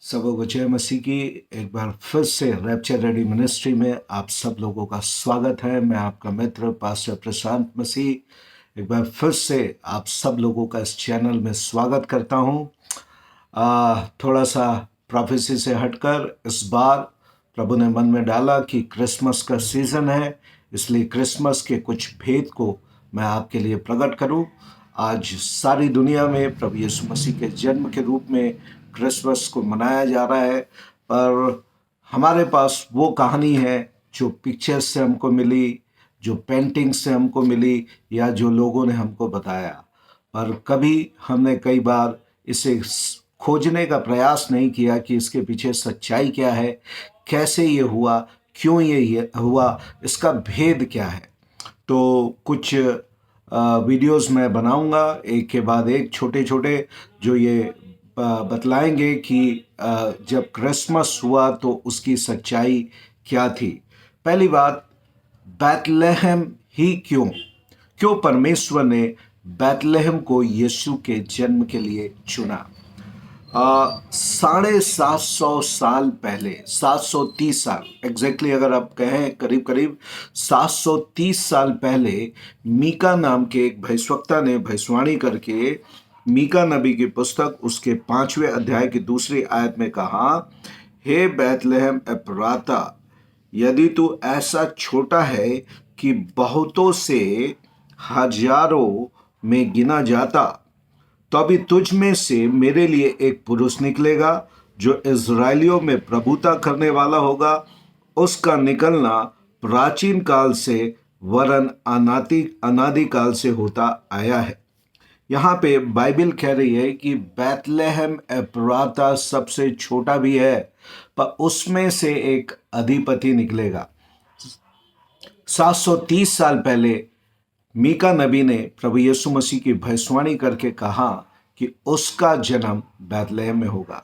सबको जय मसीह की। एक बार फिर से रैप्चर रेडी मिनिस्ट्री में आप सब लोगों का स्वागत है। मैं आपका मित्र पास्टर प्रशांत मसीह एक बार फिर से आप सब लोगों का इस चैनल में स्वागत करता हूं। थोड़ा सा प्रोफेसी से हटकर इस बार प्रभु ने मन में डाला कि क्रिसमस का सीज़न है, इसलिए क्रिसमस के कुछ भेद को मैं आपके लिए प्रकट करूं। आज सारी दुनिया में प्रभु यीशु मसीह के जन्म के रूप में क्रिसमस को मनाया जा रहा है, पर हमारे पास वो कहानी है जो पिक्चर्स से हमको मिली, जो पेंटिंग से हमको मिली, या जो लोगों ने हमको बताया। पर कभी हमने कई बार इसे खोजने का प्रयास नहीं किया कि इसके पीछे सच्चाई क्या है, कैसे ये हुआ, क्यों ये हुआ, इसका भेद क्या है। तो कुछ वीडियोस मैं बनाऊंगा एक के बाद एक, छोटे छोटे, जो ये बतलाएंगे कि जब क्रिसमस हुआ तो उसकी सच्चाई क्या थी। पहली बात, बैतलहम ही क्यों क्यों परमेश्वर ने बैतलहम को यीशु के जन्म के लिए चुना। 750 साल पहले, 730 साल एग्जैक्टली अगर आप कहें, करीब करीब 730 साल पहले मीका नाम के एक भविष्यवक्ता ने भविष्यवाणी करके मीका नबी की पुस्तक उसके 5वें अध्याय की दूसरी आयत में कहा, हे बैतलहम एफ्राता, यदि तू ऐसा छोटा है कि बहुतों से हजारों में गिना जाता, तो अभी तुझ में से मेरे लिए एक पुरुष निकलेगा जो इज़राइलियों में प्रभुता करने वाला होगा। उसका निकलना प्राचीन काल से वरन अनादि काल से होता आया है। यहाँ पे बाइबल कह रही है कि बैतलहम एफ्राता सबसे छोटा भी है, पर उसमें से एक अधिपति निकलेगा। 730 साल पहले मीका नबी ने प्रभु यीशु मसीह की भविष्यवाणी करके कहा कि उसका जन्म बैतलहम में होगा,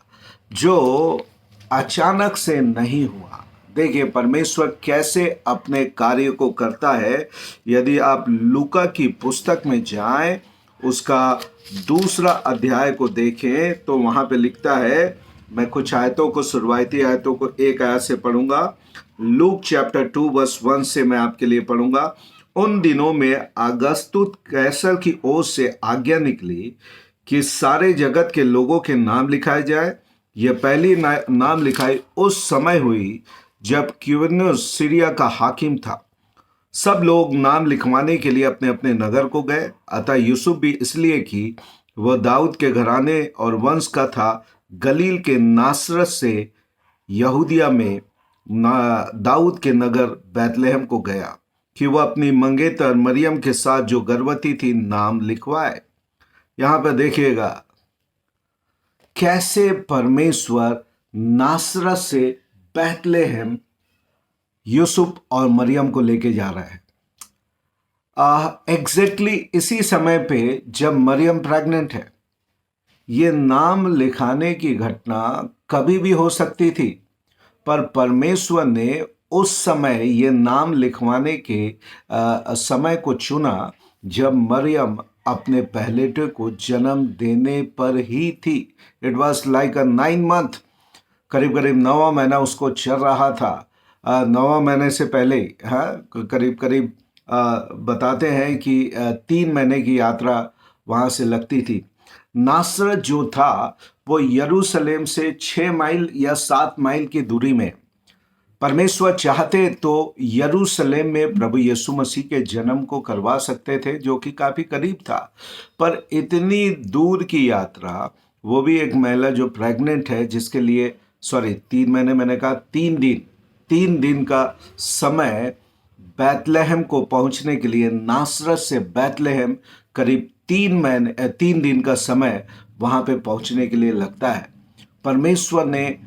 जो अचानक से नहीं हुआ। देखिए परमेश्वर कैसे अपने कार्य को करता है। यदि आप लूका की पुस्तक में जाएं, उसका दूसरा अध्याय को देखें तो वहां पे लिखता है, मैं कुछ आयतों को, शुरुआती आयतों को एक आयत से पढ़ूंगा। लूक चैप्टर 2 वर्स 1 से मैं आपके लिए पढ़ूंगा। उन दिनों में अगस्तुस कैसर की ओर से आज्ञा निकली कि सारे जगत के लोगों के नाम लिखाए जाए। यह पहली नाम लिखाई उस समय हुई जब क्विरिनियुस सीरिया का हाकिम था। सब लोग नाम लिखवाने के लिए अपने अपने नगर को गए। अतः यूसुफ भी इसलिए कि वह दाऊद के घराने और वंश का था, गलील के नासरत से यहूदिया में दाऊद के नगर बैतलहम को गया कि वह अपनी मंगेतर मरियम के साथ जो गर्भवती थी नाम लिखवाए। यहां पर देखिएगा कैसे परमेश्वर नासरत से बैतलहम यूसुफ और मरियम को लेके जा रहा है। एग्जैक्टली इसी समय पे जब मरियम प्रेग्नेंट है। ये नाम लिखाने की घटना कभी भी हो सकती थी, पर परमेश्वर ने उस समय ये नाम लिखवाने के समय को चुना जब मरियम अपने पहलेटे को जन्म देने पर ही थी। It was like a 9 month, करीब करीब 9वां महीना उसको चल रहा था। 9वां महीने से पहले, हाँ, करीब करीब बताते हैं कि 3 महीने की यात्रा वहाँ से लगती थी। नासरत जो था वो यरूशलेम से 6 माइल या 7 माइल की दूरी में। परमेश्वर चाहते तो यरूशलेम में प्रभु यीशु मसीह के जन्म को करवा सकते थे, जो कि काफ़ी करीब था, पर इतनी दूर की यात्रा, वो भी एक महिला जो प्रेग्नेंट है, जिसके लिए 3 महीने, मैंने कहा 3 दिन का समय बैतलहम को पहुंचने के लिए, नासरत से बैतलहम करीब 3 दिन का समय वहां पे पहुंचने के लिए लगता है। परमेश्वर ने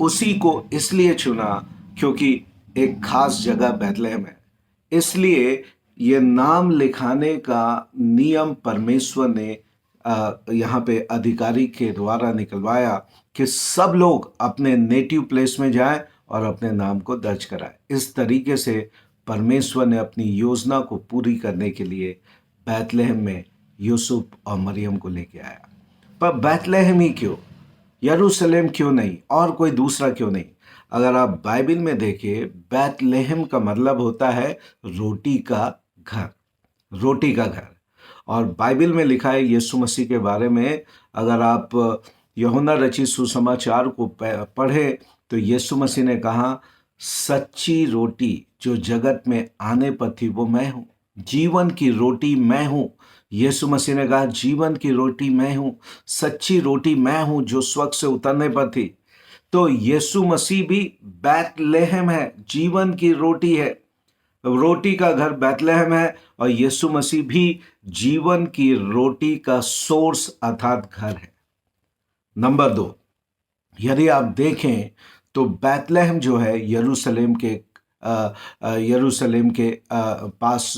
उसी को इसलिए चुना क्योंकि एक खास जगह बैतलहम है। इसलिए ये नाम लिखाने का नियम परमेश्वर ने यहाँ पे अधिकारी के द्वारा निकलवाया कि सब लोग अपने नेटिव प्लेस में जाएं और अपने नाम को दर्ज कराएं। इस तरीके से परमेश्वर ने अपनी योजना को पूरी करने के लिए बैतलहम में यूसुफ और मरियम को लेके आया। पर बैतलहम ही क्यों? यरूशलेम क्यों नहीं और कोई दूसरा क्यों नहीं? अगर आप बाइबल में देखें, बैतलहम का मतलब होता है रोटी का घर, रोटी का घर। और बाइबल में लिखा है यीशु मसीह के बारे में, अगर आप यूहन्ना रचित सुसमाचार को पढ़े तो यीशु मसीह ने कहा, सच्ची रोटी जो जगत में आने पर थी वो मैं हूँ, जीवन की रोटी मैं हूँ। यीशु मसीह ने कहा, जीवन की रोटी मैं हूँ, सच्ची रोटी मैं हूँ जो स्वर्ग से उतरने पर थी। तो यीशु मसीह भी बैतलहम है, जीवन की रोटी है, रोटी का घर बैतलहम है। और यीशु मसीह भी जीवन की रोटी का सोर्स अर्थात घर है। नंबर 2, यदि आप देखें तो बैतलहम जो है यरूशलेम के पास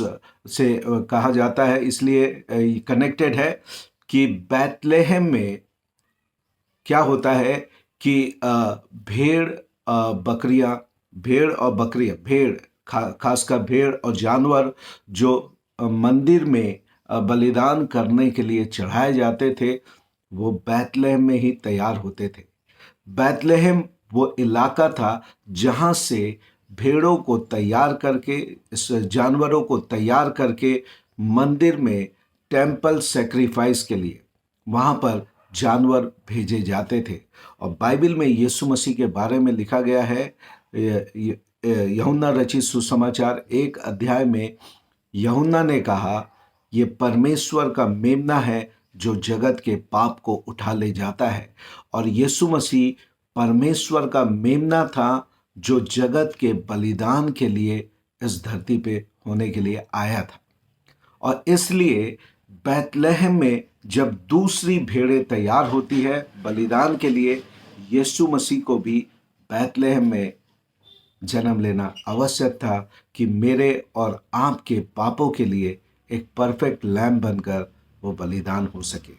से कहा जाता है, इसलिए कनेक्टेड है कि बैतलहम में क्या होता है कि भेड़ खासकर भेड़ और जानवर जो मंदिर में बलिदान करने के लिए चढ़ाए जाते थे, वो बैतलहम में ही तैयार होते थे। बैतलहम वो इलाका था जहाँ से भेड़ों को तैयार करके, इस जानवरों को तैयार करके मंदिर में टेम्पल सेक्रीफाइस के लिए वहाँ पर जानवर भेजे जाते थे। और बाइबल में यीशु मसीह के बारे में लिखा गया है, यूहन्ना रचित सुसमाचार 1 अध्याय में यूहन्ना ने कहा, ये परमेश्वर का मेमना है जो जगत के पाप को उठा ले जाता है। और यीशु मसीह परमेश्वर का मेमना था जो जगत के बलिदान के लिए इस धरती पे होने के लिए आया था। और इसलिए बैतलहम में जब दूसरी भेड़ें तैयार होती है बलिदान के लिए, यीशु मसीह को भी बैतलहम में जन्म लेना आवश्यक था कि मेरे और आपके पापों के लिए एक परफेक्ट लैम्ब बनकर वो बलिदान हो सके।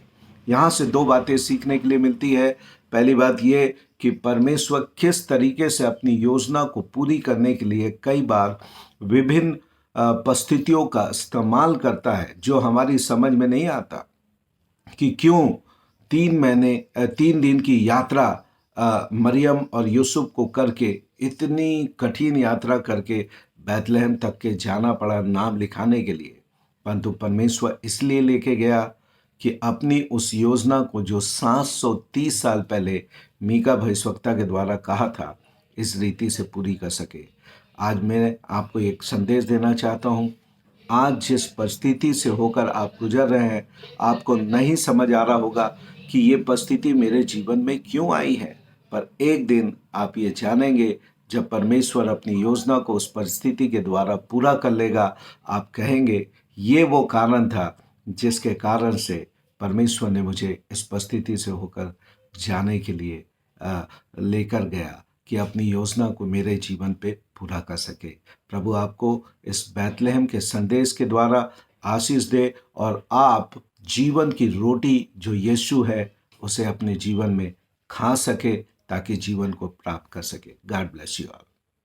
यहाँ से 2 बातें सीखने के लिए मिलती है। पहली बात ये कि परमेश्वर किस तरीके से अपनी योजना को पूरी करने के लिए कई बार विभिन्न परिस्थितियों का इस्तेमाल करता है जो हमारी समझ में नहीं आता कि क्यों 3 दिन की यात्रा मरियम और यूसुफ को करके, इतनी कठिन यात्रा करके बैतलहम तक के जाना पड़ा नाम लिखाने के लिए। परंतु परमेश्वर इसलिए लेके गया कि अपनी उस योजना को जो 730 साल पहले मीका भविष्यवक्ता के द्वारा कहा था, इस रीति से पूरी कर सके। आज मैं आपको एक संदेश देना चाहता हूँ। आज जिस परिस्थिति से होकर आप गुजर रहे हैं, आपको नहीं समझ आ रहा होगा कि ये परिस्थिति मेरे जीवन में क्यों आई है, पर एक दिन आप ये जानेंगे जब परमेश्वर अपनी योजना को उस परिस्थिति के द्वारा पूरा कर लेगा, आप कहेंगे ये वो कारण था जिसके कारण से परमेश्वर ने मुझे इस परिस्थिति से होकर जाने के लिए लेकर गया कि अपनी योजना को मेरे जीवन पे पूरा कर सके। प्रभु आपको इस बैतलहम के संदेश के द्वारा आशीष दे और आप जीवन की रोटी जो यीशु है उसे अपने जीवन में खा सके ताकि जीवन को प्राप्त कर सके। God bless you all.